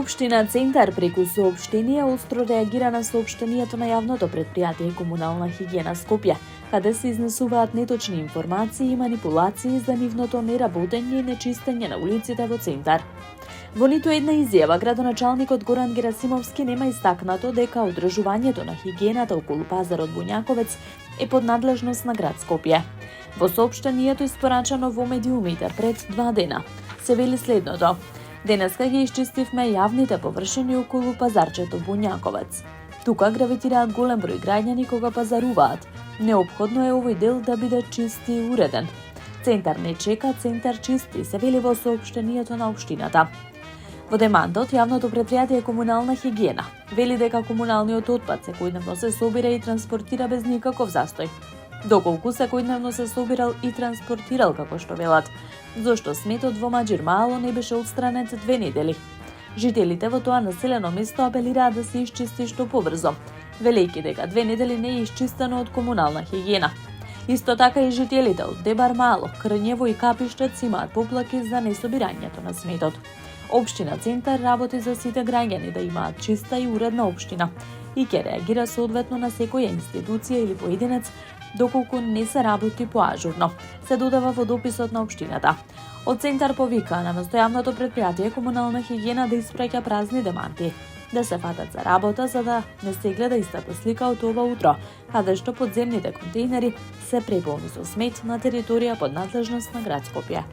Општина Центар преку соопштение остро реагира на соопштението на јавното претпријатие Комунална хигиена Скопје, каде се изнесуваат неточни информации и манипулации за нивното неработење и нечистење на улиците во Центар. Во ниту една изјава, градоначалникот Горан Герасимовски нема истакнато дека одржувањето на хигиената околу пазарот Буњаковец е под надлежност на град Скопје. Во соопштението испорачано во медиумите пред 2 дена се вели следното: денеска ги исчистивме јавните површини околу пазарчето Буњаковец. Тука гравитираат голем број граѓани кога пазаруваат. Неопходно е овој дел да биде чист и уреден. Центар не чека, Центар чисти, се вели во соопштението на општината. Во демантот, јавното претпријатие Комунална хигиена вели дека комуналниот отпад секојдневно се собира и транспортира без никаков застој. Доколку секојдневно се собирал и транспортирал како што велат, зошто сметот во Маџир Мало не беше отстранет 2 недели. Жителите во тоа населено место апелираат да се исчисти што побрзо, велејќи дека 2 недели не е исчистено од Комунална хигиена. Исто така и жителите од Дебар Мало, Крњево и Капиштец имаат поплаки за несобирањето на сметот. Општина Центар работи за сите граѓани да имаат чиста и уредна општина и ќе реагира соодветно на секоја институција или поединец доколку не се работи поажурно, се додава во дописот на општината. Од Центар повика на настојавното претпријатие Комунална хигиена да испраќа празни деманти, да се фатат за работа за да не се гледа истата слика од ова утро, каде што подземните контейнери се преполни со смет на територија под надлежност на град Скопје.